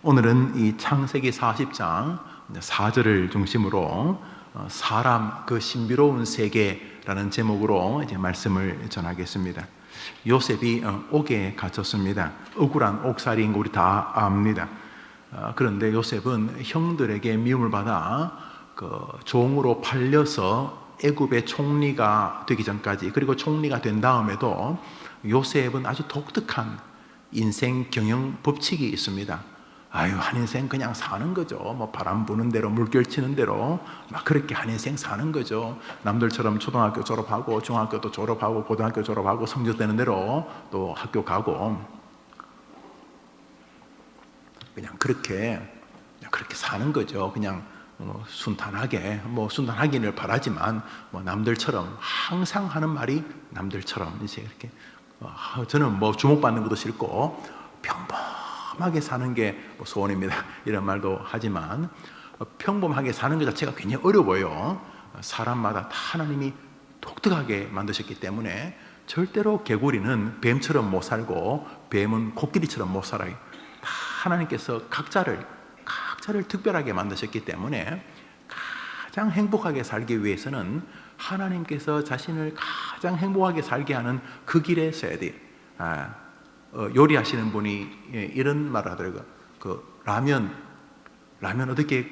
오늘은 이 창세기 40장 4절을 중심으로 사람 그 신비로운 세계라는 제목으로 이제 말씀을 전하겠습니다. 요셉이 옥에 갇혔습니다. 억울한 옥살이인 거 우리 다 압니다. 그런데 요셉은 형들에게 미움을 받아 그 종으로 팔려서 애굽의 총리가 되기 전까지, 그리고 총리가 된 다음에도 요셉은 아주 독특한 인생 경영 법칙이 있습니다. 한 인생 그냥 사는 거죠. 뭐 바람 부는 대로, 물결 치는 대로 막 그렇게 한 인생 사는 거죠. 남들처럼 초등학교 졸업하고 중학교도 졸업하고 고등학교 졸업하고 성적되는 대로 또 학교 가고 그냥 그렇게 사는 거죠. 그냥 순탄하게, 순탄하기를 바라지만 남들처럼 항상 하는 말이 남들처럼 이제 이렇게 저는 주목받는 것도 싫고 평범하게 사는 게 소원입니다. 이런 말도 하지만 평범하게 사는 것 자체가 굉장히 어려워요. 사람마다 다 하나님이 독특하게 만드셨기 때문에 절대로 개구리는 뱀처럼 못 살고 뱀은 코끼리처럼 못 살아요. 다 하나님께서 각자를 특별하게 만드셨기 때문에 가장 행복하게 살기 위해서는 하나님께서 자신을 가장 행복하게 살게 하는 그 길에 서야 돼요. 요리하시는 분이 이런 말을 하더라고요. 라면 어떻게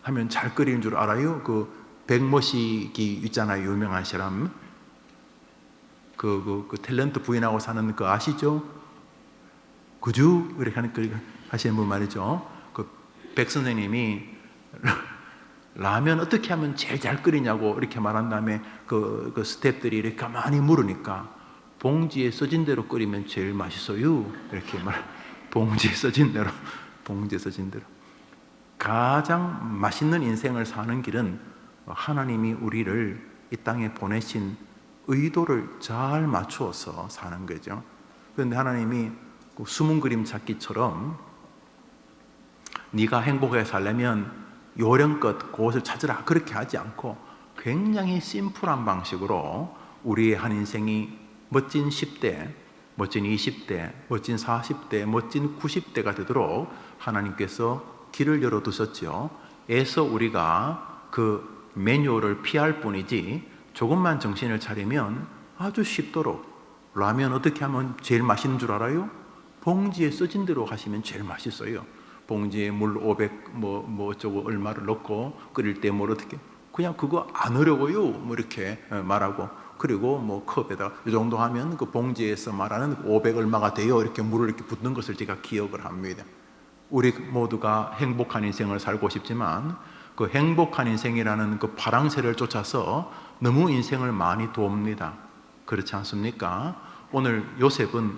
하면 잘 끓이는 줄 알아요? 백모식이 있잖아요. 유명한 사람. 그 탤런트 부인하고 사는 그 아시죠? 그죠? 이렇게 하시는 분 말이죠. 백 선생님이 라면 어떻게 하면 제일 잘 끓이냐고 이렇게 말한 다음에 그 스태프들이 이렇게 가만히 물으니까 봉지에 써진 대로 끓이면 제일 맛있어요. 이렇게 봉지에 써진 대로. 가장 맛있는 인생을 사는 길은 하나님이 우리를 이 땅에 보내신 의도를 잘 맞추어서 사는 거죠. 그런데 하나님이 숨은 그림 찾기처럼 네가 행복하게 살려면 요령껏 그것을 찾으라 그렇게 하지 않고 굉장히 심플한 방식으로 우리의 한 인생이 멋진 10대, 멋진 20대, 멋진 40대, 멋진 90대가 되도록 하나님께서 길을 열어두셨죠. 애써 우리가 그 매뉴얼을 피할 뿐이지 조금만 정신을 차리면 아주 쉽도록 라면 어떻게 하면 제일 맛있는 줄 알아요? 봉지에 써진 대로 하시면 제일 맛있어요. 봉지에 물 500 어쩌고 얼마를 넣고 끓일 때 어떻게 그냥 그거 안 어려워요. 이렇게 말하고 그리고 컵에다가 이 정도 하면 그 봉지에서 말하는 500 얼마가 돼요. 이렇게 물을 이렇게 붓는 것을 제가 기억을 합니다. 우리 모두가 행복한 인생을 살고 싶지만 그 행복한 인생이라는 그 파랑새를 쫓아서 너무 인생을 많이 돕니다. 그렇지 않습니까? 오늘 요셉은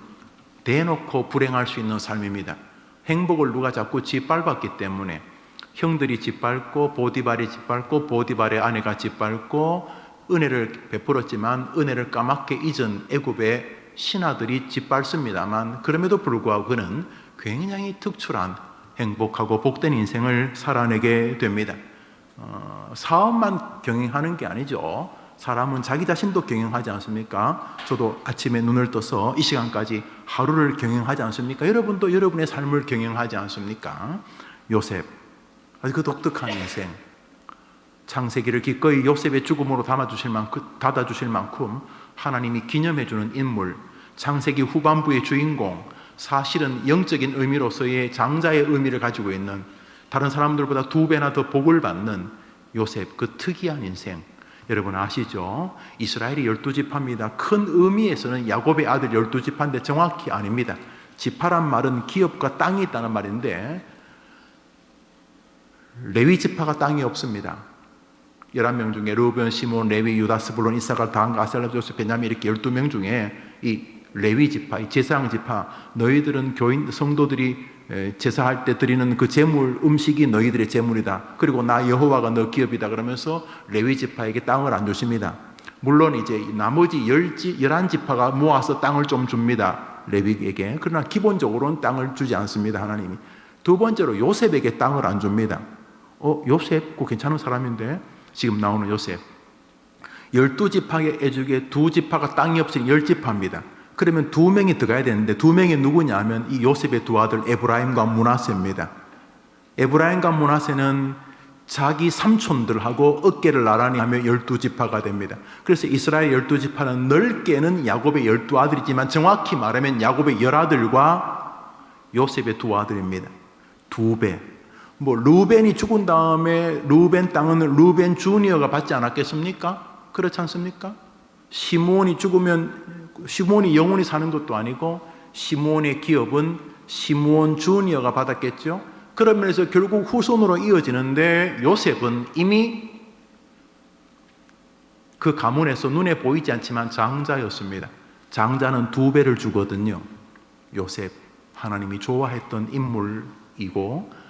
대놓고 불행할 수 있는 삶입니다. 행복을 누가 자꾸 짓밟았기 때문에 형들이 짓밟고 보디발이 짓밟고 보디발의 아내가 짓밟고 은혜를 베풀었지만 은혜를 까맣게 잊은 애굽의 신하들이 짓밟습니다만 그럼에도 불구하고 그는 굉장히 특출한 행복하고 복된 인생을 살아내게 됩니다. 사업만 경영하는 게 아니죠. 사람은 자기 자신도 경영하지 않습니까? 저도 아침에 눈을 떠서 이 시간까지 하루를 경영하지 않습니까? 여러분도 여러분의 삶을 경영하지 않습니까? 요셉, 아주 그 독특한 인생, 창세기를 기꺼이 요셉의 죽음으로 닫아주실 만큼 하나님이 기념해주는 인물, 창세기 후반부의 주인공, 사실은 영적인 의미로서의 장자의 의미를 가지고 있는 다른 사람들보다 2배나 더 복을 받는 요셉, 그 특이한 인생, 여러분 아시죠? 이스라엘이 12지파입니다. 큰 의미에서는 야곱의 아들 12지파인데 정확히 아닙니다. 지파란 말은 기업과 땅이 있다는 말인데 레위 지파가 땅이 없습니다. 11명 중에 르우벤, 시몬, 레위, 유다, 스불론, 이사갈, 단, 아셀, 요셉, 베냐민 이렇게 12명 중에 이 레위 지파, 이 제사장 지파, 너희들은 성도들이 제사할 때 드리는 그 제물, 음식이 너희들의 제물이다. 그리고 나 여호와가 너 기업이다. 그러면서 레위 지파에게 땅을 안 주십니다. 물론 이제 나머지 11지파가 모아서 땅을 좀 줍니다. 레위에게. 그러나 기본적으로는 땅을 주지 않습니다. 하나님이. 두 번째로 요셉에게 땅을 안 줍니다. 요셉, 그 괜찮은 사람인데 지금 나오는 요셉. 12지파의 애중에 2지파가 땅이 없으니 10지파입니다. 그러면 2명이 들어가야 되는데 2명이 누구냐 하면 이 요셉의 두 아들 에브라임과 므낫세입니다. 에브라임과 므낫세는 자기 삼촌들하고 어깨를 나란히 하며 12지파가 됩니다. 그래서 이스라엘 12지파는 넓게는 야곱의 12아들이지만 정확히 말하면 야곱의 10아들과 요셉의 2아들입니다. 2배. 루벤이 죽은 다음에 루벤 땅은 루벤 주니어가 받지 않았겠습니까? 그렇지 않습니까? 시므온이 죽으면 시므온이 영원히 사는 것도 아니고 시므온의 기업은 시므온 주니어가 받았겠죠. 그러면서 결국 후손으로 이어지는데 요셉은 이미 그 가문에서 눈에 보이지 않지만 장자였습니다. 장자는 2배를 주거든요. 요셉, 하나님이 좋아했던 인물이고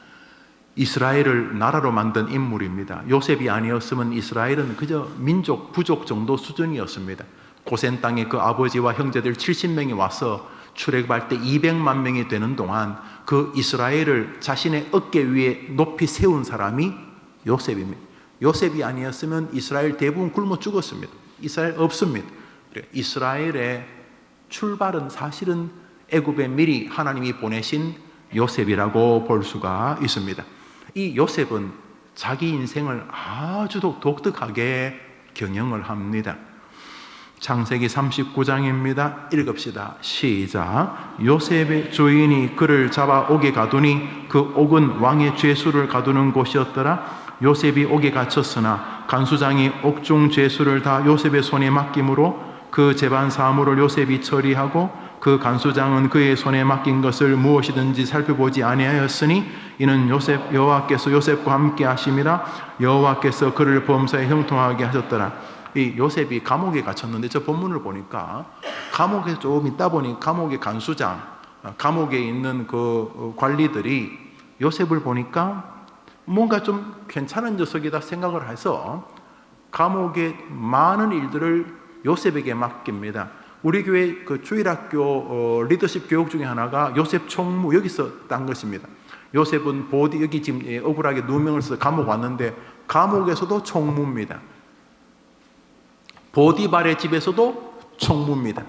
이스라엘을 나라로 만든 인물입니다. 요셉이 아니었으면 이스라엘은 그저 민족, 부족 정도 수준이었습니다. 고센 땅에 그 아버지와 형제들 70명이 와서 출애굽할 때 200만 명이 되는 동안 그 이스라엘을 자신의 어깨 위에 높이 세운 사람이 요셉입니다. 요셉이 아니었으면 이스라엘 대부분 굶어 죽었습니다. 이스라엘 없습니다. 이스라엘의 출발은 사실은 애굽에 미리 하나님이 보내신 요셉이라고 볼 수가 있습니다. 이 요셉은 자기 인생을 아주 독특하게 경영을 합니다. 창세기 39장입니다. 읽읍시다. 시작. 요셉의 주인이 그를 잡아 옥에 가두니 그 옥은 왕의 죄수를 가두는 곳이었더라. 요셉이 옥에 갇혔으나 간수장이 옥중 죄수를 다 요셉의 손에 맡김으로 그 재반 사물을 요셉이 처리하고 그 간수장은 그의 손에 맡긴 것을 무엇이든지 살펴보지 아니하였으니 이는 여호와께서 요셉과 함께 하심이라. 여호와께서 그를 범사에 형통하게 하셨더라. 이 요셉이 감옥에 갇혔는데 저 본문을 보니까 감옥에 조금 있다 보니 감옥의 간수장, 감옥에 있는 그 관리들이 요셉을 보니까 뭔가 좀 괜찮은 녀석이다 생각을 해서 감옥의 많은 일들을 요셉에게 맡깁니다. 우리 교회 그 주일학교 리더십 교육 중에 하나가 요셉 총무, 여기서 딴 것입니다. 요셉은 여기 지금 억울하게 누명을 써서 감옥 왔는데 감옥에서도 총무입니다. 보디발의 집에서도 총무입니다.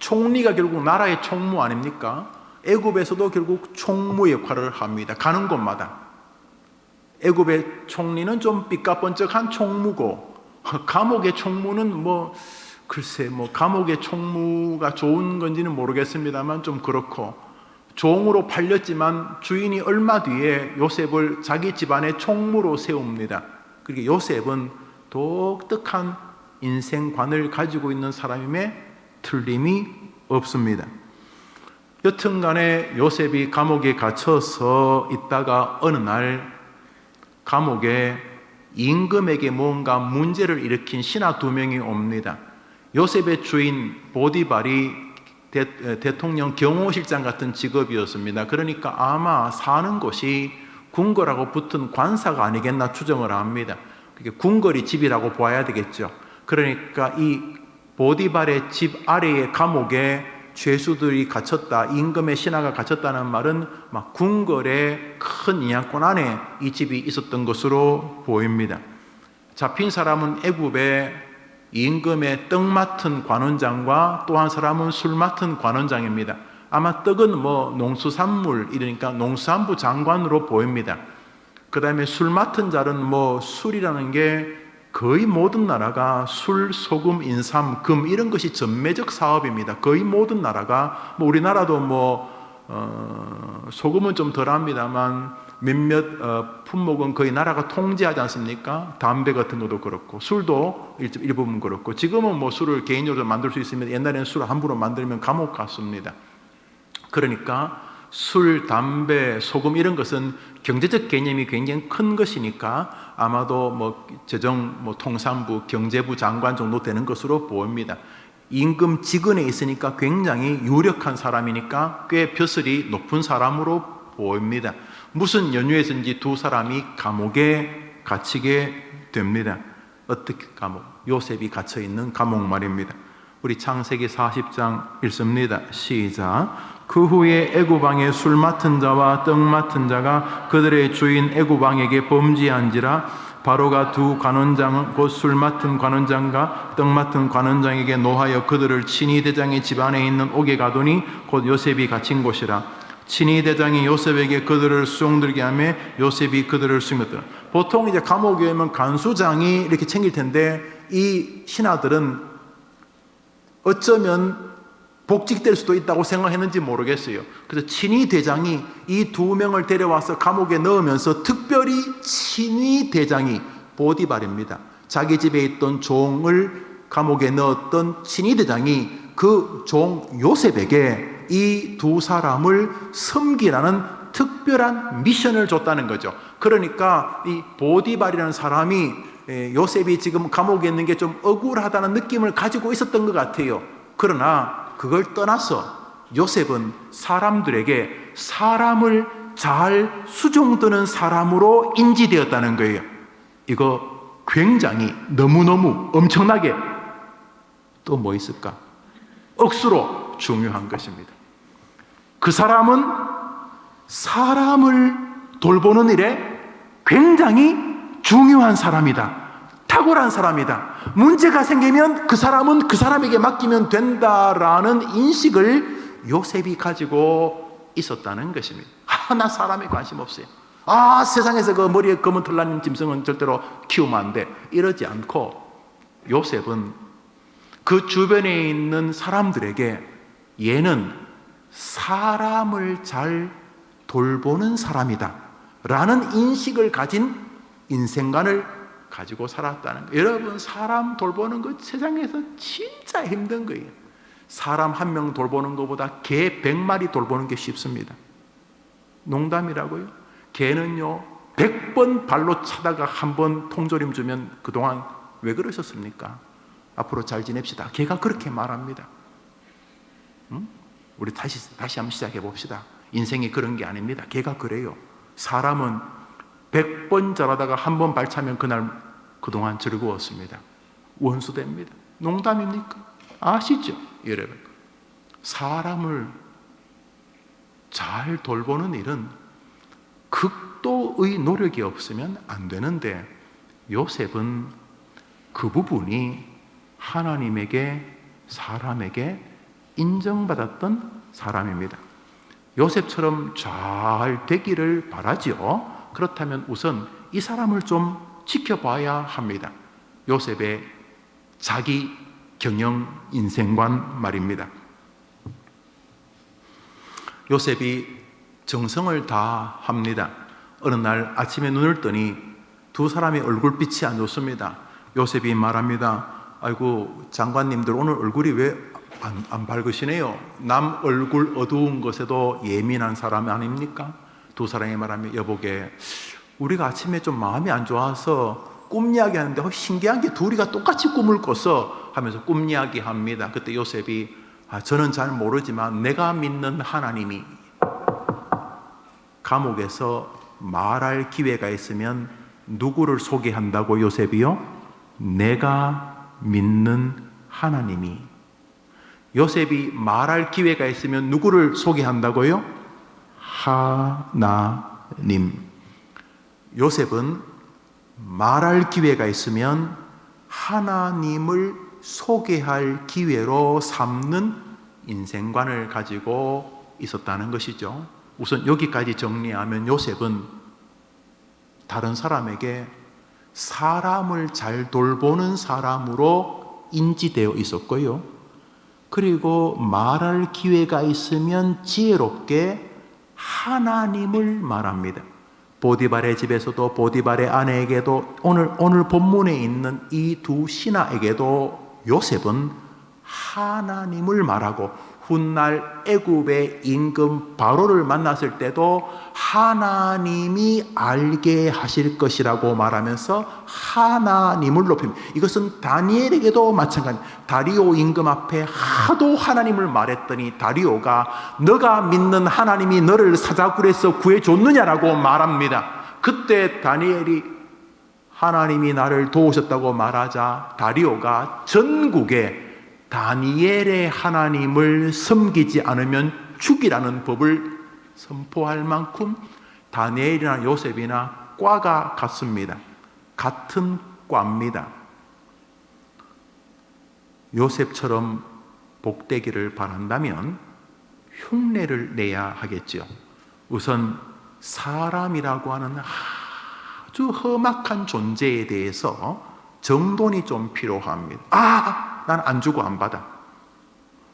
총리가 결국 나라의 총무 아닙니까? 애굽에서도 결국 총무 역할을 합니다. 가는 곳마다. 애굽의 총리는 좀 삐까번쩍한 총무고 감옥의 총무는 글쎄 감옥의 총무가 좋은 건지는 모르겠습니다만 좀 그렇고 종으로 팔렸지만 주인이 얼마 뒤에 요셉을 자기 집안의 총무로 세웁니다. 그리고 요셉은 독특한 인생관을 가지고 있는 사람임에 틀림이 없습니다. 여튼간에 요셉이 감옥에 갇혀서 있다가 어느 날 감옥에 임금에게 뭔가 문제를 일으킨 신하 2명이 옵니다. 요셉의 주인 보디발이 대통령 경호실장 같은 직업이었습니다. 그러니까 아마 사는 곳이 궁궐하고 붙은 관사가 아니겠나 추정을 합니다. 궁궐이 집이라고 보아야 되겠죠. 그러니까 이 보디발의 집 아래의 감옥에 죄수들이 갇혔다, 임금의 신하가 갇혔다는 말은 막 궁궐의 큰 인양권 안에 이 집이 있었던 것으로 보입니다. 잡힌 사람은 애굽의 임금의 떡 맡은 관원장과 또 한 사람은 술 맡은 관원장입니다. 아마 떡은 농수산물, 이러니까 농수산부 장관으로 보입니다. 그 다음에 술 맡은 자는 술이라는 게 거의 모든 나라가 술, 소금, 인삼, 금 이런 것이 전매적 사업입니다. 거의 모든 나라가 우리나라도 소금은 좀 덜합니다만 몇몇 품목은 거의 나라가 통제하지 않습니까? 담배 같은 것도 그렇고 술도 일부분 그렇고 지금은 술을 개인적으로 만들 수 있으면 옛날에는 술을 함부로 만들면 감옥 갔습니다. 그러니까 술, 담배, 소금 이런 것은 경제적 개념이 굉장히 큰 것이니까 아마도 통상부, 경제부 장관 정도 되는 것으로 보입니다. 임금 직원에 있으니까 굉장히 유력한 사람이니까 꽤 벼슬이 높은 사람으로 보입니다. 무슨 연유에서인지 2사람이 감옥에 갇히게 됩니다. 어떻게 감옥? 요셉이 갇혀 있는 감옥 말입니다. 우리 창세기 40장 읽습니다. 시작. 그 후에 애굽 왕의 술 맡은 자와 떡 맡은 자가 그들의 주인 애굽 왕에게 범죄한지라. 바로가 2 관원장 곧 술 맡은 관원장과 떡 맡은 관원장에게 노하여 그들을 친히 대장의 집 안에 있는 옥에 가두니 곧 요셉이 갇힌 곳이라. 친위 대장이 요셉에게 그들을 수종들게 하며 요셉이 그들을 수용했더라. 보통 이제 감옥에 오면 간수장이 이렇게 챙길 텐데 이 신하들은 어쩌면 복직될 수도 있다고 생각했는지 모르겠어요. 그래서 친위 대장이 이 두 명을 데려와서 감옥에 넣으면서 특별히 친위 대장이 보디발입니다. 자기 집에 있던 종을 감옥에 넣었던 친위 대장이 그 종 요셉에게 이 두 사람을 섬기라는 특별한 미션을 줬다는 거죠. 그러니까 이 보디발이라는 사람이 요셉이 지금 감옥에 있는 게 좀 억울하다는 느낌을 가지고 있었던 것 같아요. 그러나 그걸 떠나서 요셉은 사람들에게 사람을 잘 수종드는 사람으로 인지되었다는 거예요. 이거 굉장히 너무너무 엄청나게 또 뭐 있을까? 억수로 중요한 것입니다. 그 사람은 사람을 돌보는 일에 굉장히 중요한 사람이다. 탁월한 사람이다. 문제가 생기면 그 사람은 그 사람에게 맡기면 된다라는 인식을 요셉이 가지고 있었다는 것입니다. 하나 사람에 관심 없어요. 세상에서 그 머리에 검은 털 난 짐승은 절대로 키우면 안 돼. 이러지 않고 요셉은 그 주변에 있는 사람들에게 얘는 사람을 잘 돌보는 사람이다 라는 인식을 가진 인생관을 가지고 살았다는 거예요. 여러분, 사람 돌보는 거 세상에서 진짜 힘든 거예요. 사람 한 명 돌보는 것보다 개 100마리 돌보는 게 쉽습니다. 농담이라고요. 개는요 100번 발로 차다가 한 번 통조림 주면 그동안 왜 그러셨습니까? 앞으로 잘 지냅시다. 개가 그렇게 말합니다. 우리 다시 한번 시작해 봅시다. 인생이 그런 게 아닙니다. 개가 그래요. 사람은 100번 잘하다가 한 번 발차면 그날 그동안 즐거웠습니다. 원수됩니다. 농담입니까? 아시죠? 여러분, 사람을 잘 돌보는 일은 극도의 노력이 없으면 안 되는데 요셉은 그 부분이 하나님에게 사람에게 인정받았던 사람입니다. 요셉처럼 잘 되기를 바라지요. 그렇다면 우선 이 사람을 좀 지켜봐야 합니다. 요셉의 자기 경영 인생관 말입니다. 요셉이 정성을 다합니다. 어느 날 아침에 눈을 뜨니 두 사람의 얼굴빛이 안 좋습니다. 요셉이 말합니다. 아이고, 장관님들 오늘 얼굴이 왜 안 밝으시네요. 남 얼굴 어두운 것에도 예민한 사람 아닙니까? 두 사람이 말하면 여보게 우리가 아침에 좀 마음이 안 좋아서 꿈 이야기하는데 신기한 게 둘이가 똑같이 꿈을 꿔서 하면서 꿈 이야기합니다. 그때 요셉이 저는 잘 모르지만 내가 믿는 하나님이 감옥에서 말할 기회가 있으면 누구를 소개한다고 요셉이요? 내가 믿는 하나님이. 요셉이 말할 기회가 있으면 누구를 소개한다고요? 하나님. 요셉은 말할 기회가 있으면 하나님을 소개할 기회로 삼는 인생관을 가지고 있었다는 것이죠. 우선 여기까지 정리하면 요셉은 다른 사람에게 사람을 잘 돌보는 사람으로 인지되어 있었고요. 그리고 말할 기회가 있으면 지혜롭게 하나님을 말합니다. 보디발의 집에서도 보디발의 아내에게도 오늘 본문에 있는 이 두 신하에게도 요셉은 하나님을 말하고 훗날 애굽의 임금 바로를 만났을 때도 하나님이 알게 하실 것이라고 말하면서 하나님을 높입니다. 이것은 다니엘에게도 마찬가지입니다. 다리오 임금 앞에 하도 하나님을 말했더니 다리오가 너가 믿는 하나님이 너를 사자굴에서 구해줬느냐라고 말합니다. 그때 다니엘이 하나님이 나를 도우셨다고 말하자 다리오가 전국에 다니엘의 하나님을 섬기지 않으면 죽이라는 법을 선포할 만큼 다니엘이나 요셉이나 과가 같습니다. 같은 과입니다. 요셉처럼 복되기를 바란다면 흉내를 내야 하겠죠. 우선 사람이라고 하는 아주 험악한 존재에 대해서 정돈이 좀 필요합니다. 난 안 주고 안 받아.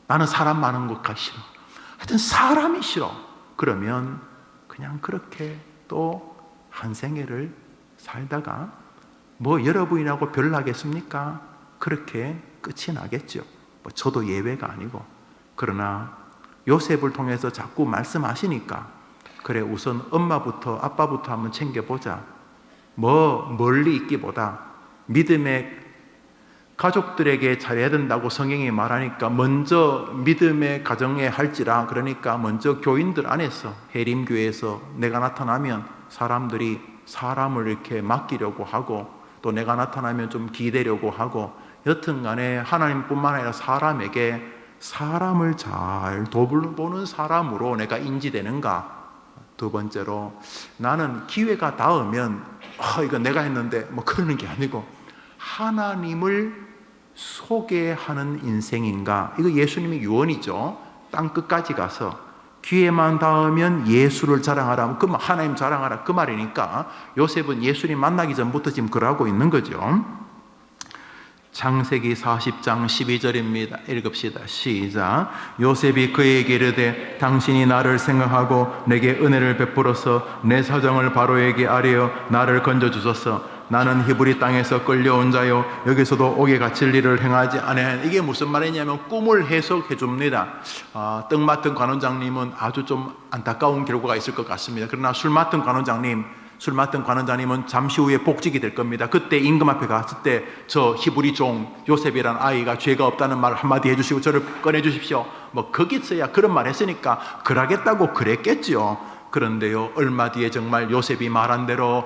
나는 사람 많은 것가 싫어. 하여튼 사람이 싫어. 그러면 그냥 그렇게 또 한 생애를 살다가 뭐 여러분이라고 별나겠습니까? 그렇게 끝이 나겠죠. 뭐 저도 예외가 아니고. 그러나 요셉을 통해서 자꾸 말씀하시니까 그래 우선 엄마부터 아빠부터 한번 챙겨보자. 뭐 멀리 있기보다 믿음의 가족들에게 잘해야 된다고 성경이 말하니까 먼저 믿음의 가정에 할지라. 그러니까 먼저 교인들 안에서 해림교회에서 내가 나타나면 사람들이 사람을 이렇게 맡기려고 하고 또 내가 나타나면 좀 기대려고 하고 여튼간에 하나님뿐만 아니라 사람에게 사람을 잘 돌보는 사람으로 내가 인지되는가. 두 번째로 나는 기회가 닿으면 이거 내가 했는데 뭐 그러는 게 아니고 하나님을 소개하는 인생인가. 이거 예수님의 유언이죠. 땅 끝까지 가서 기회만 닿으면 예수를 자랑하라. 그 하나님 자랑하라 그 말이니까 요셉은 예수님 만나기 전부터 지금 그러고 있는 거죠. 창세기 40장 12절입니다. 읽읍시다. 시작. 요셉이 그에게 이르되 당신이 나를 생각하고 내게 은혜를 베풀어서 내 사정을 바로에게 아뢰어 나를 건져주소서. 나는 히브리 땅에서 끌려온 자요 여기서도 옥에 갇힐 일을 행하지 않아야. 이게 무슨 말이냐면 꿈을 해석해 줍니다. 떡 맡은 관원장님은 아주 좀 안타까운 결과가 있을 것 같습니다. 그러나 술 맡은 관원장님은 잠시 후에 복직이 될 겁니다. 그때 임금 앞에 갔을 때 저 히브리 종 요셉이라는 아이가 죄가 없다는 말 한마디 해주시고 저를 꺼내주십시오. 뭐 거기서야 그런 말 했으니까 그러겠다고 그랬겠죠. 그런데요 얼마 뒤에 정말 요셉이 말한 대로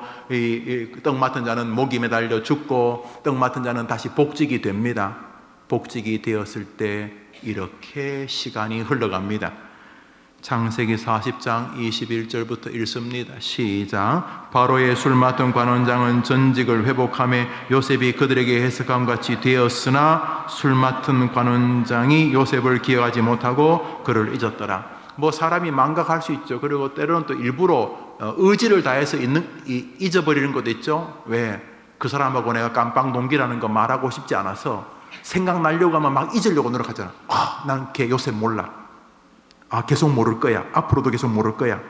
떡 맡은 자는 목이 매달려 죽고 떡 맡은 자는 다시 복직이 됩니다. 복직이 되었을 때 이렇게 시간이 흘러갑니다. 창세기 40장 21절부터 읽습니다. 시작. 바로의 술 맡은 관원장은 전직을 회복하며 요셉이 그들에게 해석함 같이 되었으나 술 맡은 관원장이 요셉을 기억하지 못하고 그를 잊었더라. 뭐 사람이 망각할 수 있죠. 그리고 때로는 또 일부러 의지를 다해서 잊어버리는 것도 있죠. 왜? 그 사람하고 내가 깜빵 동기라는 거 말하고 싶지 않아서 생각나려고 하면 막 잊으려고 노력하잖아. 난 걔 요셉 몰라. 계속 모를 거야. 앞으로도 계속 모를 거야.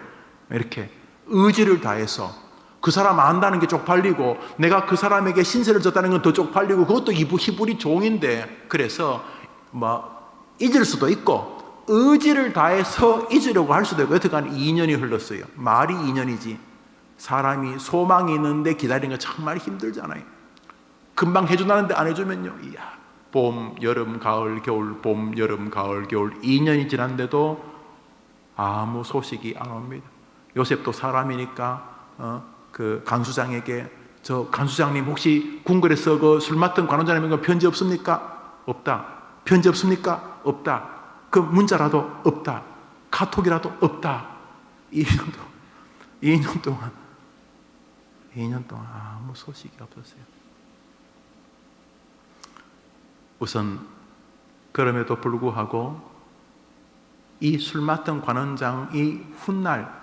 이렇게 의지를 다해서 그 사람 안다는 게 쪽팔리고 내가 그 사람에게 신세를 졌다는 건 더 쪽팔리고 그것도 히브리 종인데 그래서 뭐 잊을 수도 있고 의지를 다해서 잊으려고 할 수도 있고 여튼간 2년이 흘렀어요. 말이 2년이지 사람이 소망이 있는데 기다리는 거 정말 힘들잖아요. 금방 해준다는데 안 해주면요 봄, 여름, 가을, 겨울, 봄, 여름, 가을, 겨울 2년이 지났는데도 아무 소식이 안 옵니다. 요셉도 사람이니까 그 간수장에게 저 간수장님 혹시 궁궐에서 그 술 맡은 관원장님 편지 없습니까? 없다. 편지 없습니까? 없다. 그 문자라도 없다. 카톡이라도 없다. 2년 동안 아무 소식이 없었어요. 우선 그럼에도 불구하고 이 술 맡은 관원장이 훗날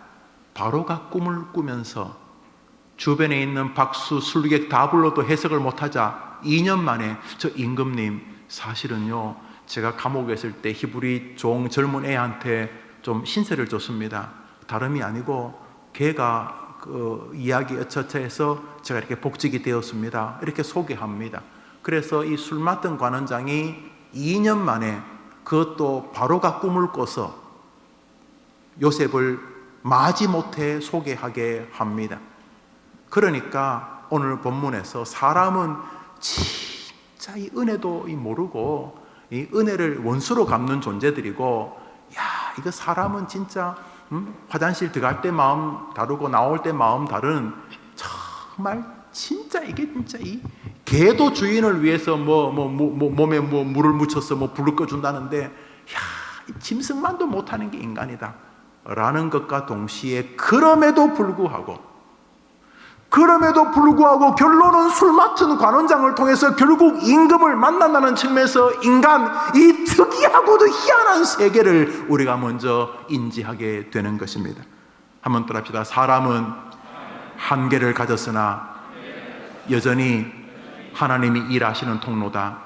바로가 꿈을 꾸면서 주변에 있는 박수 술객 다 불러도 해석을 못하자 2년 만에 저 임금님 사실은요 제가 감옥에 있을 때 히브리 종 젊은 애한테 좀 신세를 줬습니다. 다름이 아니고 걔가 그 이야기 어처처해서 제가 이렇게 복직이 되었습니다. 이렇게 소개합니다. 그래서 이 술 맡은 관원장이 2년 만에 그것도 바로가 꿈을 꿔서 요셉을 마지못해 소개하게 합니다. 그러니까 오늘 본문에서 사람은 진짜 이 은혜도 모르고 이 은혜를 원수로 갚는 존재들이고 이거 사람은 진짜 화장실 들어갈 때 마음 다르고 나올 때 마음 다른 정말 진짜 이게 진짜 이 개도 주인을 위해서 몸에 물을 묻혀서 불을 꺼준다는데 짐승만도 못하는 게 인간이다 라는 것과 동시에 그럼에도 불구하고 그럼에도 불구하고 결론은 술 맡은 관원장을 통해서 결국 임금을 만난다는 측면에서 인간 이 특이하고도 희한한 세계를 우리가 먼저 인지하게 되는 것입니다. 한번 또 합시다. 사람은 한계를 가졌으나 여전히 하나님이 일하시는 통로다.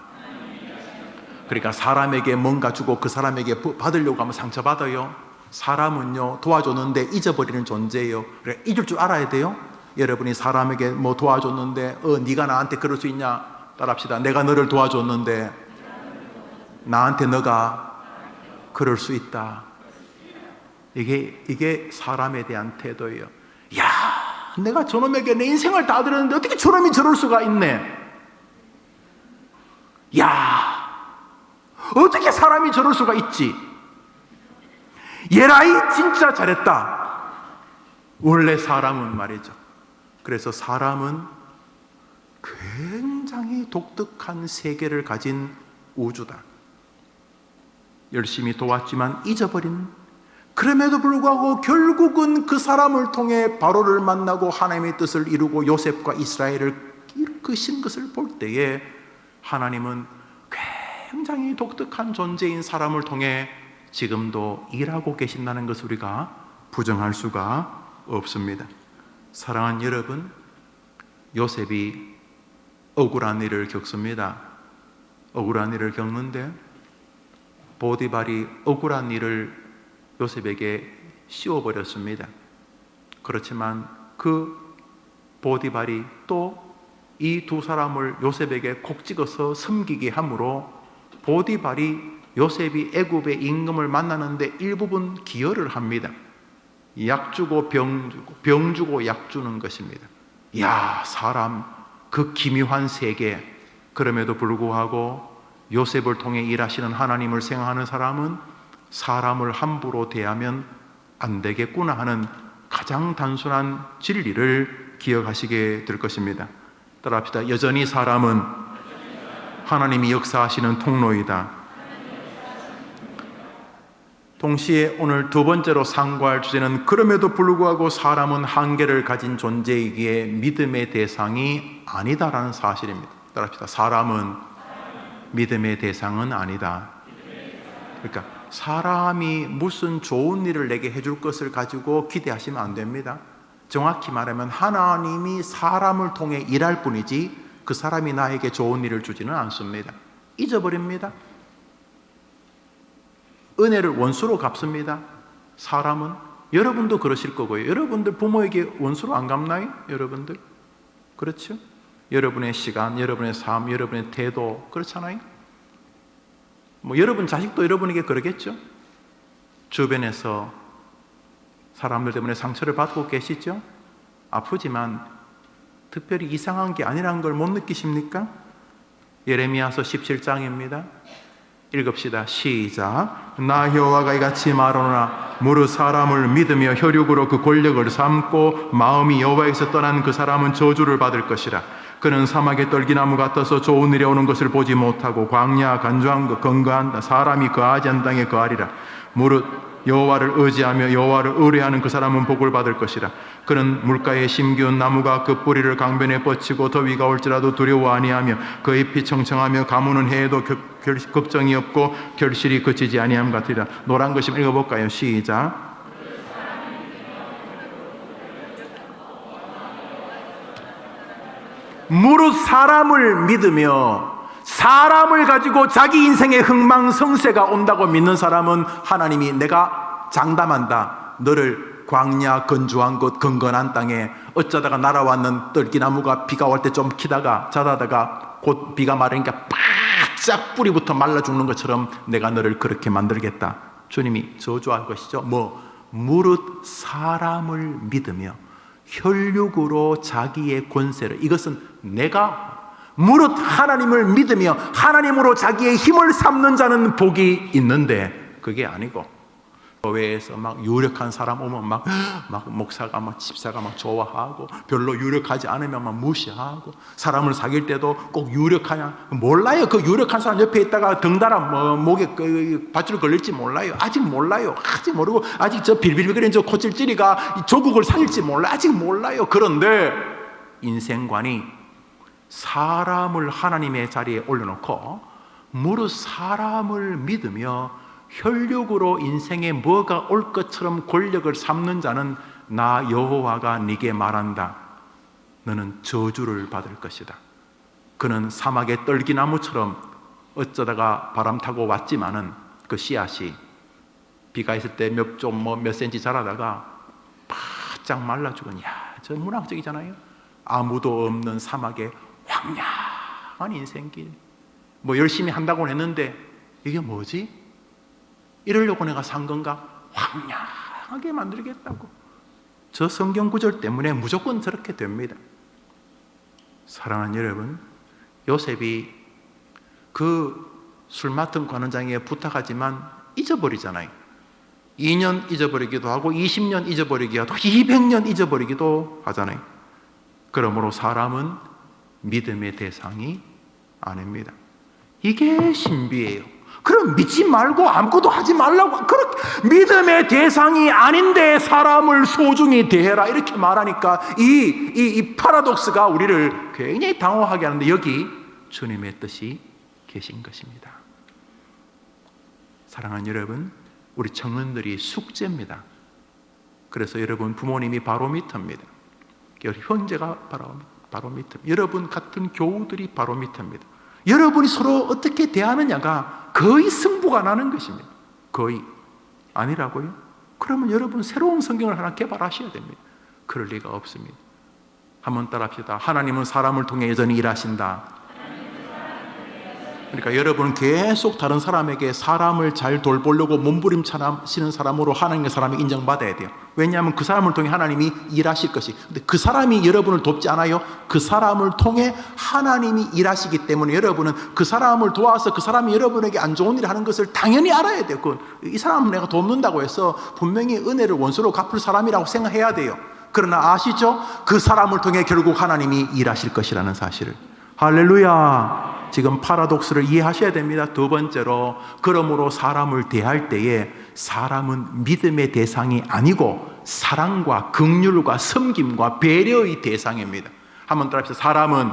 그러니까 사람에게 뭔가 주고 그 사람에게 받으려고 하면 상처받아요. 사람은요, 도와줬는데 잊어버리는 존재예요. 그러니까 잊을 줄 알아야 돼요. 여러분이 사람에게 뭐 도와줬는데 네가 나한테 그럴 수 있냐? 따라합시다. 내가 너를 도와줬는데 나한테 너가 그럴 수 있다. 이게 사람에 대한 태도예요. 야, 내가 저놈에게 내 인생을 다 드렸는데 어떻게 저놈이 저럴 수가 있네. 야, 어떻게 사람이 저럴 수가 있지? 얘라이 진짜 잘했다. 원래 사람은 말이죠. 그래서 사람은 굉장히 독특한 세계를 가진 우주다. 열심히 도왔지만 잊어버린, 그럼에도 불구하고 결국은 그 사람을 통해 바로를 만나고 하나님의 뜻을 이루고 요셉과 이스라엘을 이끄신 것을 볼 때에 하나님은 굉장히 독특한 존재인 사람을 통해 지금도 일하고 계신다는 것을 우리가 부정할 수가 없습니다. 사랑하는 여러분, 요셉이 억울한 일을 겪습니다. 억울한 일을 겪는데 보디발이 억울한 일을 요셉에게 씌워버렸습니다. 그렇지만 그 보디발이 또 이 두 사람을 요셉에게 콕 찍어서 섬기게 함으로 보디발이 요셉이 애굽의 임금을 만나는데 일부분 기여를 합니다. 약 주고 병 주고 병 주고 약 주는 것입니다. 야, 사람 그 기묘한 세계. 그럼에도 불구하고 요셉을 통해 일하시는 하나님을 생각하는 사람은 사람을 함부로 대하면 안 되겠구나 하는 가장 단순한 진리를 기억하시게 될 것입니다. 따라합시다. 여전히 사람은 하나님이 역사하시는 통로이다. 동시에 오늘 두 번째로 상고할 주제는 그럼에도 불구하고 사람은 한계를 가진 존재이기에 믿음의 대상이 아니다라는 사실입니다. 따라합시다. 사람은 믿음의 대상은 아니다. 그러니까 사람이 무슨 좋은 일을 내게 해줄 것을 가지고 기대하시면 안 됩니다. 정확히 말하면 하나님이 사람을 통해 일할 뿐이지 그 사람이 나에게 좋은 일을 주지는 않습니다. 잊어버립니다. 은혜를 원수로 갚습니다. 사람은. 여러분도 그러실 거고요. 여러분들 부모에게 원수로 안 갚나요? 여러분들? 그렇죠? 여러분의 시간, 여러분의 삶, 여러분의 태도 그렇잖아요? 뭐 여러분 자식도 여러분에게 그러겠죠? 주변에서 사람들 때문에 상처를 받고 계시죠? 아프지만 특별히 이상한 게 아니라는 걸 못 느끼십니까? 예레미야서 17장입니다. 읽읍시다. 시작. 나 여호와가 이같이 말하노라. 무릇 사람을 믿으며 혈육으로 그 권력을 삼고 마음이 여호와에서 떠난 그 사람은 저주를 받을 것이라. 그는 사막의 떨기나무 같아서 좋은 일이 오는 것을 보지 못하고 광야 간주한 것 건거한다. 사람이 거하지 않는 땅에 거하리라. 무릇 여호와를 의지하며 여호와를 의뢰하는 그 사람은 복을 받을 것이라. 그는 물가에 심기운 나무가 그 뿌리를 강변에 뻗치고 더위가 올지라도 두려워 아니하며 그 잎이 청청하며 가무는 해에도 걱정이 없고 결실이 그치지 아니함 같으리라. 노란 글씨 읽어볼까요? 시작. 무릇 사람을 믿으며 사람을 가지고 자기 인생의 흥망성쇠가 온다고 믿는 사람은 하나님이 내가 장담한다. 너를 광야 건조한 곳 건건한 땅에 어쩌다가 날아왔는 떨기나무가 비가 올 때 좀 키다가 자다가 곧 비가 마르니까 바짝 뿌리부터 말라 죽는 것처럼 내가 너를 그렇게 만들겠다. 주님이 저주할 것이죠. 무릇 사람을 믿으며 혈육으로 자기의 권세를, 이것은 내가 무릇 하나님을 믿으며 하나님으로 자기의 힘을 삼는 자는 복이 있는데, 그게 아니고 교회에서 막 유력한 사람 오면 막 목사가 막 집사가 막 좋아하고, 별로 유력하지 않으면 막 무시하고, 사람을 사귈 때도 꼭 유력하냐 몰라요. 그 유력한 사람 옆에 있다가 덩달아 목에 밧줄 걸릴지 몰라요. 아직 몰라요. 아직 모르고, 아직 저 빌빌거리는 저 코찔찔이가 조국을 살릴지 몰라. 아직 몰라요. 그런데 인생관이 사람을 하나님의 자리에 올려놓고 무릇 사람을 믿으며 혈육으로 인생에 뭐가 올 것처럼 권력을 삼는 자는 나 여호와가 네게 말한다. 너는 저주를 받을 것이다. 그는 사막의 떨기나무처럼 어쩌다가 바람 타고 왔지만은 그 씨앗이 비가 있을 때 몇 센치 자라다가 바짝 말라 죽은, 저 문학적이잖아요. 아무도 없는 사막의 황량한 인생길. 뭐 열심히 한다고 했는데 이게 뭐지? 이러려고 내가 산 건가? 황량하게 만들겠다고. 저 성경 구절 때문에 무조건 저렇게 됩니다. 사랑하는 여러분, 요셉이 그 술 맡은 관원장에게 부탁하지만 잊어버리잖아요. 2년 잊어버리기도 하고 20년 잊어버리기도 하고 200년 잊어버리기도 하잖아요. 그러므로 사람은 믿음의 대상이 아닙니다. 이게 신비예요. 그럼 믿지 말고 아무것도 하지 말라고, 그렇게 믿음의 대상이 아닌데 사람을 소중히 대해라 이렇게 말하니까 이 파라독스가 우리를 굉장히 당황하게 하는데, 여기 주님의 뜻이 계신 것입니다. 사랑하는 여러분, 우리 청년들이 숙제입니다. 그래서 여러분 부모님이 바로미터입니다. 형제가 바로미터, 여러분 같은 교우들이 바로미터입니다. 여러분이 서로 어떻게 대하느냐가 거의 승부가 나는 것입니다. 거의. 아니라고요? 그러면 여러분 새로운 성경을 하나 개발하셔야 됩니다. 그럴 리가 없습니다. 한번 따라합시다. 하나님은 사람을 통해 여전히 일하신다. 그러니까 여러분은 계속 다른 사람에게 사람을 잘 돌보려고 몸부림치는 사람으로 하나님의 사람이 인정받아야 돼요. 왜냐하면 그 사람을 통해 하나님이 일하실 것이. 근데 그 사람이 여러분을 돕지 않아요. 그 사람을 통해 하나님이 일하시기 때문에 여러분은 그 사람을 도와서 그 사람이 여러분에게 안 좋은 일을 하는 것을 당연히 알아야 돼요. 이 사람은 내가 돕는다고 해서 분명히 은혜를 원수로 갚을 사람이라고 생각해야 돼요. 그러나 아시죠? 그 사람을 통해 결국 하나님이 일하실 것이라는 사실을. 할렐루야. 지금 파라독스를 이해하셔야 됩니다. 두 번째로, 그러므로 사람을 대할 때에 사람은 믿음의 대상이 아니고 사랑과 긍휼과 섬김과 배려의 대상입니다. 한번 따라합시다. 사람은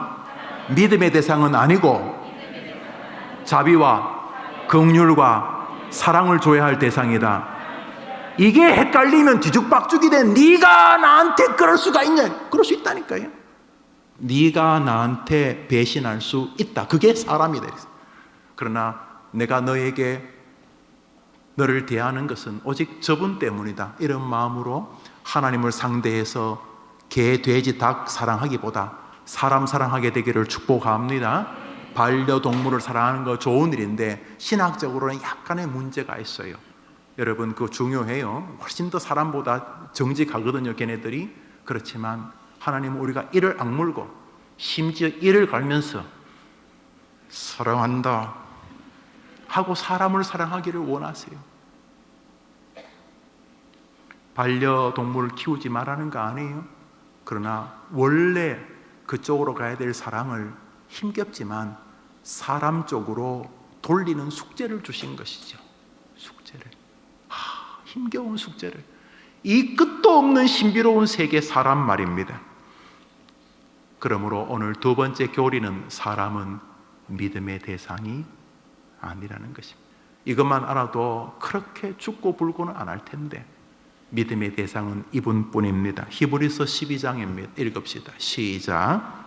믿음의 대상은 아니고 자비와 긍휼과 사랑을 줘야 할 대상이다. 이게 헷갈리면 뒤죽박죽이 된, 네가 나한테 그럴 수가 있냐? 그럴 수 있다니까요. 네가 나한테 배신할 수 있다. 그게 사람이다. 그러나 내가 너에게 너를 대하는 것은 오직 저분 때문이다. 이런 마음으로 하나님을 상대해서 개, 돼지, 닭 사랑하기보다 사람 사랑하게 되기를 축복합니다. 반려동물을 사랑하는 거 좋은 일인데 신학적으로는 약간의 문제가 있어요. 여러분, 그거 중요해요. 훨씬 더 사람보다 정직하거든요, 걔네들이. 그렇지만 하나님은 우리가 이를 악물고 심지어 이를 갈면서 사랑한다 하고 사람을 사랑하기를 원하세요. 반려동물을 키우지 말라는 거 아니에요. 그러나 원래 그쪽으로 가야 될 사랑을 힘겹지만 사람 쪽으로 돌리는 숙제를 주신 것이죠. 숙제를. 힘겨운 숙제를. 이 끝도 없는 신비로운 세계 사람 말입니다. 그러므로 오늘 두 번째 교리는 사람은 믿음의 대상이 아니라는 것입니다. 이것만 알아도 그렇게 죽고 불고는 안 할 텐데 믿음의 대상은 이분뿐입니다. 히브리서 12장입니다. 읽읍시다. 시작.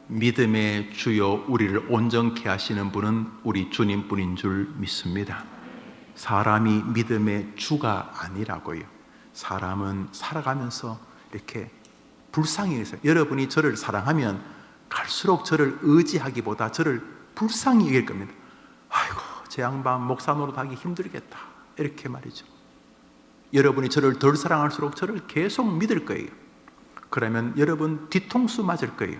믿음의 주요 우리를 온전케 하시는 분은 우리 주님뿐인 줄 믿습니다. 사람이 믿음의 주가 아니라고요. 사람은 살아가면서 이렇게 불쌍히 여기서, 여러분이 저를 사랑하면 갈수록 저를 의지하기보다 저를 불쌍히 여길 겁니다. 아이고, 제 양반 목사 노릇하기 힘들겠다, 이렇게 말이죠. 여러분이 저를 덜 사랑할수록 저를 계속 믿을 거예요. 그러면 여러분 뒤통수 맞을 거예요.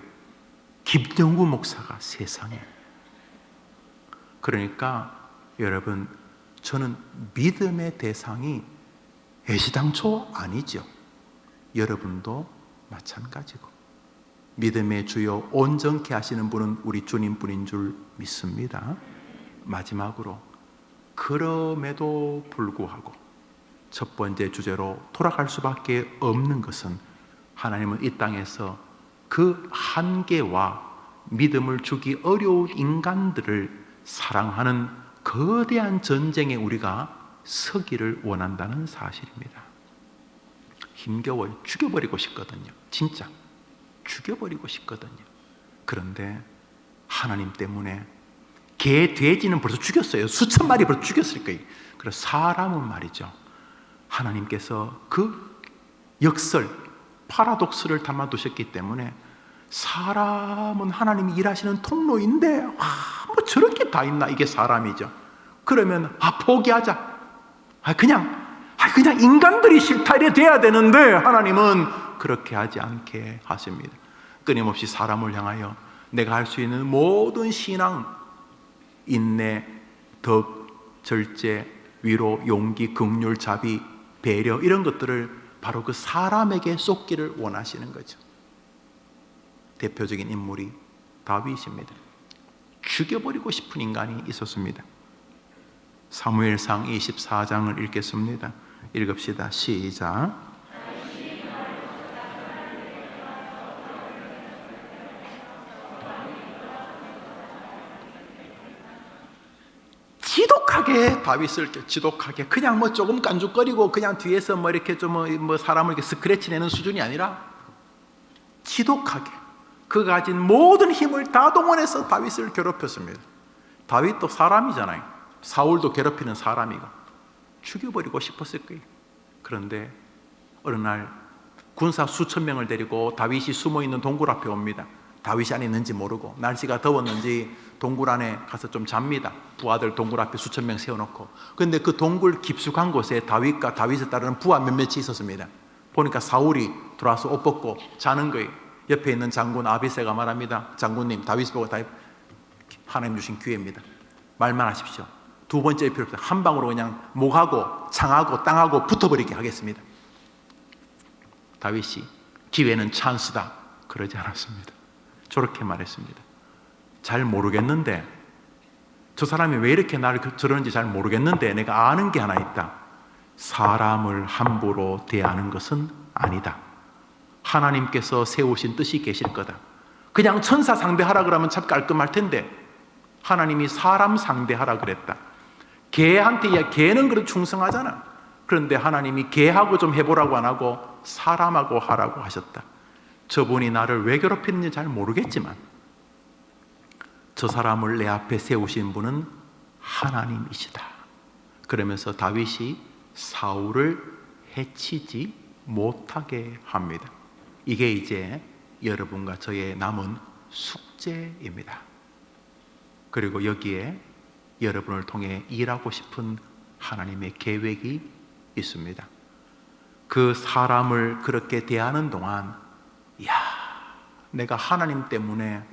김영구 목사가 세상에. 그러니까 여러분, 저는 믿음의 대상이 애시당초 아니죠. 여러분도 마찬가지고. 믿음의 주요 온전케 하시는 분은 우리 주님뿐인 줄 믿습니다. 마지막으로, 그럼에도 불구하고 첫 번째 주제로 돌아갈 수밖에 없는 것은, 하나님은 이 땅에서 그 한계와 믿음을 주기 어려운 인간들을 사랑하는 거대한 전쟁에 우리가 서기를 원한다는 사실입니다. 힘겨워요. 죽여버리고 싶거든요. 진짜 죽여버리고 싶거든요. 그런데 하나님 때문에 개, 돼지는 벌써 죽였어요. 수천 마리 벌써 죽였을 거예요. 그래서 사람은 말이죠, 하나님께서 그 역설, 파라독스를 담아두셨기 때문에, 사람은 하나님이 일하시는 통로인데 뭐 저렇게 다 있나, 이게 사람이죠. 그러면 포기하자, 그냥 인간들이 싫다 이래 돼야 되는데, 하나님은 그렇게 하지 않게 하십니다. 끊임없이 사람을 향하여 내가 할 수 있는 모든 신앙, 인내, 덕, 절제, 위로, 용기, 긍휼, 자비, 배려, 이런 것들을 바로 그 사람에게 쏟기를 원하시는 거죠. 대표적인 인물이 다윗입니다. 죽여버리고 싶은 인간이 있었습니다. 사무엘상 24장을 읽겠습니다. 읽읍시다. 시작. 지독하게 다윗을 지독하게, 그냥 뭐 조금 깐죽거리고 그냥 뒤에서 뭐 이렇게 좀 뭐 사람을 이렇게 스크래치 내는 수준이 아니라 지독하게 그가 가진 모든 힘을 다 동원해서 다윗을 괴롭혔습니다. 다윗도 사람이잖아요. 사울도 괴롭히는 사람이고 죽여버리고 싶었을 거예요. 그런데 어느 날 군사 수천 명을 데리고 다윗이 숨어있는 동굴 앞에 옵니다. 다윗이 안에 있는지 모르고, 날씨가 더웠는지 동굴 안에 가서 좀 잡니다. 부하들 동굴 앞에 수천 명 세워놓고. 그런데 그 동굴 깊숙한 곳에 다윗과 다윗에 따르는 부하 몇몇이 있었습니다. 보니까 사울이 들어와서 옷 벗고 자는 거예요. 옆에 있는 장군 아비새가 말합니다. 장군님, 다윗 보고 다윗, 하나님 주신 기회입니다. 말만 하십시오. 두 번째 필요 없어요. 한 방으로 그냥 목하고 창하고 땅하고 붙어버리게 하겠습니다. 다윗이 기회는 찬스다 그러지 않았습니다. 저렇게 말했습니다. 잘 모르겠는데, 저 사람이 왜 이렇게 나를 저러는지 잘 모르겠는데 내가 아는 게 하나 있다. 사람을 함부로 대하는 것은 아니다. 하나님께서 세우신 뜻이 계실 거다. 그냥 천사 상대하라 그러면 참 깔끔할 텐데 하나님이 사람 상대하라 그랬다. 개한테, 개는 그래도 충성하잖아. 그런데 하나님이 개하고 좀 해보라고 안 하고 사람하고 하라고 하셨다. 저분이 나를 왜 괴롭히는지 잘 모르겠지만 저 사람을 내 앞에 세우신 분은 하나님이시다. 그러면서 다윗이 사울을 해치지 못하게 합니다. 이게 이제 여러분과 저의 남은 숙제입니다. 그리고 여기에 여러분을 통해 일하고 싶은 하나님의 계획이 있습니다. 그 사람을 그렇게 대하는 동안, 이야, 내가 하나님 때문에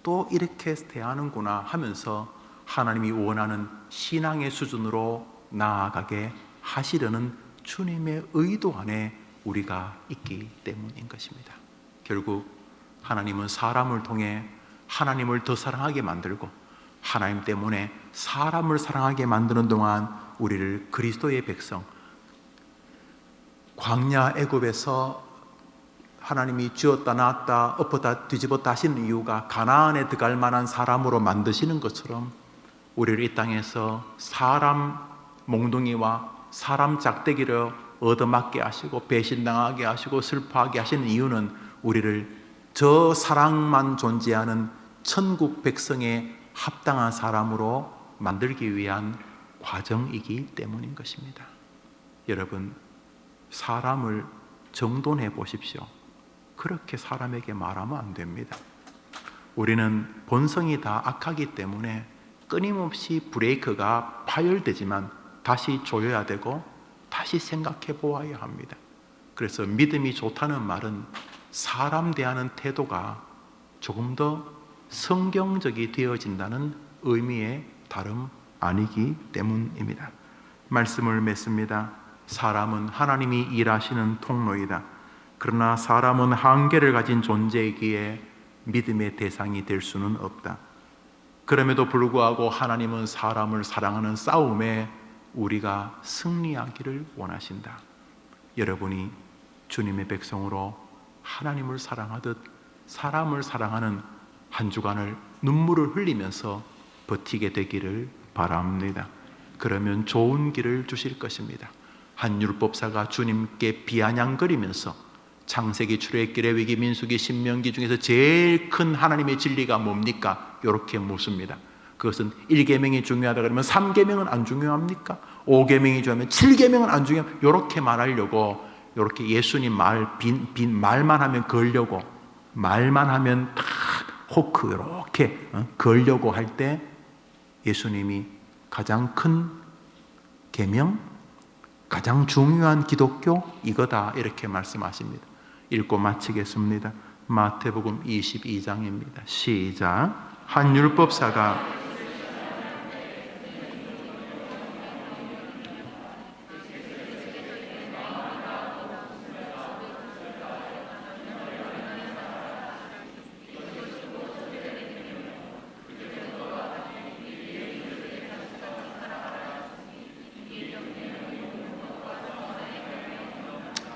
또 이렇게 대하는구나 하면서 하나님이 원하는 신앙의 수준으로 나아가게 하시려는 주님의 의도 안에 우리가 있기 때문인 것입니다. 결국 하나님은 사람을 통해 하나님을 더 사랑하게 만들고, 하나님 때문에 사람을 사랑하게 만드는 동안 우리를 그리스도의 백성, 광야 애굽에서 하나님이 쥐었다 놨다 엎었다 뒤집었다 하시는 이유가 가나안에 들어갈 만한 사람으로 만드시는 것처럼, 우리를 이 땅에서 사람 몽둥이와 사람 작대기를 얻어맞게 하시고 배신당하게 하시고 슬퍼하게 하시는 이유는 우리를 저 사랑만 존재하는 천국 백성에 합당한 사람으로 만들기 위한 과정이기 때문인 것입니다. 여러분, 사람을 정돈해 보십시오. 그렇게 사람에게 말하면 안 됩니다. 우리는 본성이 다 악하기 때문에 끊임없이 브레이크가 파열되지만 다시 조여야 되고 다시 생각해 보아야 합니다. 그래서 믿음이 좋다는 말은 사람 대하는 태도가 조금 더 성경적이 되어진다는 의미의 다름 아니기 때문입니다. 말씀을 맺습니다. 사람은 하나님이 일하시는 통로이다. 그러나 사람은 한계를 가진 존재이기에 믿음의 대상이 될 수는 없다. 그럼에도 불구하고 하나님은 사람을 사랑하는 싸움에 우리가 승리하기를 원하신다. 여러분이 주님의 백성으로 하나님을 사랑하듯 사람을 사랑하는 한 주간을 눈물을 흘리면서 버티게 되기를 바랍니다. 그러면 좋은 길을 주실 것입니다. 한 율법사가 주님께 비아냥거리면서 창세기, 출애굽기, 레위기, 민수기, 신명기 중에서 제일 큰 하나님의 진리가 뭡니까? 이렇게 묻습니다. 그것은 1계명이 중요하다 그러면 3계명은 안 중요합니까? 5계명이 중요하면 7계명은 안 중요합니까? 이렇게 말하려고, 이렇게 예수님 말만 하면 걸려고, 말만 하면 딱 호크 이렇게 걸려고 할 때 예수님이 가장 큰 계명, 가장 중요한 기독교 이거다 이렇게 말씀하십니다. 읽고 마치겠습니다. 마태복음 22장입니다. 시작. 한 율법사가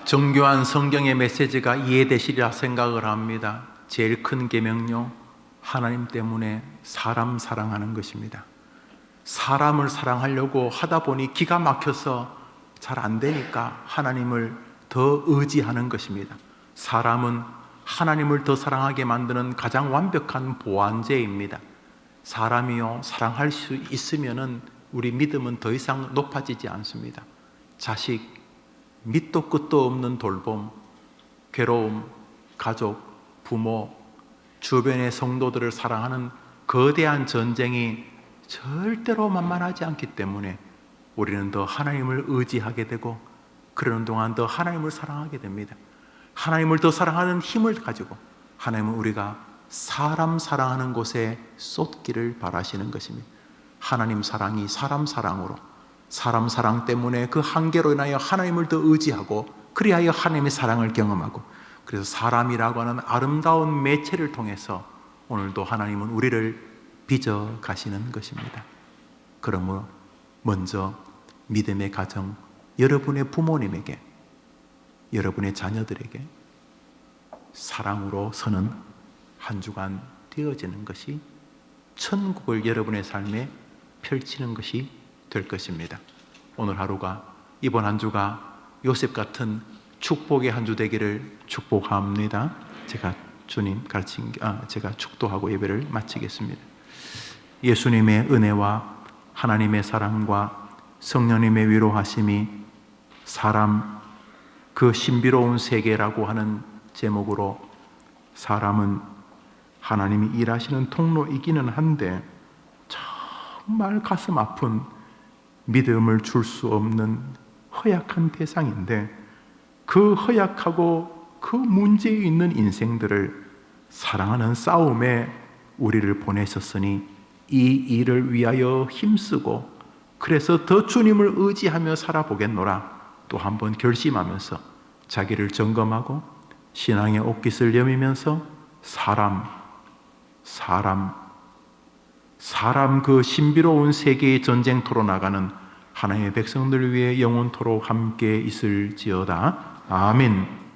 정교한 성경의 메시지가 이해되시리라 생각을 합니다. 제일 큰 계명요, 하나님 때문에 사람 사랑하는 것입니다. 사람을 사랑하려고 하다 보니 기가 막혀서 잘 안 되니까 하나님을 더 의지하는 것입니다. 사람은 하나님을 더 사랑하게 만드는 가장 완벽한 보완제입니다. 사람이요, 사랑할 수 있으면은 우리 믿음은 더 이상 높아지지 않습니다. 자식, 밑도 끝도 없는 돌봄, 괴로움, 가족, 부모, 주변의 성도들을 사랑하는 거대한 전쟁이 절대로 만만하지 않기 때문에 우리는 더 하나님을 의지하게 되고 그러는 동안 더 하나님을 사랑하게 됩니다. 하나님을 더 사랑하는 힘을 가지고 하나님은 우리가 사람 사랑하는 곳에 쏟기를 바라시는 것입니다. 하나님 사랑이 사람 사랑으로, 사람 사랑 때문에 그 한계로 인하여 하나님을 더 의지하고 그리하여 하나님의 사랑을 경험하고, 그래서 사람이라고 하는 아름다운 매체를 통해서 오늘도 하나님은 우리를 빚어 가시는 것입니다. 그러므로 먼저 믿음의 가정, 여러분의 부모님에게, 여러분의 자녀들에게 사랑으로 서는 한 주간 되어지는 것이 천국을 여러분의 삶에 펼치는 것이 될 것입니다. 오늘 하루가, 이번 한 주가 요셉 같은 축복의 한 주 되기를 축복합니다. 제가 주님 가르친 제가 축도하고 예배를 마치겠습니다. 예수님의 은혜와 하나님의 사랑과 성령님의 위로하심이 사람, 그 신비로운 세계라고 하는 제목으로, 사람은 하나님이 일하시는 통로이기는 한데 정말 가슴 아픈 믿음을 줄 수 없는 허약한 대상인데, 그 허약하고 그 문제에 있는 인생들을 사랑하는 싸움에 우리를 보내셨으니 이 일을 위하여 힘쓰고 그래서 더 주님을 의지하며 살아보겠노라 또 한번 결심하면서 자기를 점검하고 신앙의 옷깃을 여미면서 사람 그 신비로운 세계의 전쟁터로 나가는 하나님의 백성들을 위해 영원토록 함께 있을지어다. 아멘.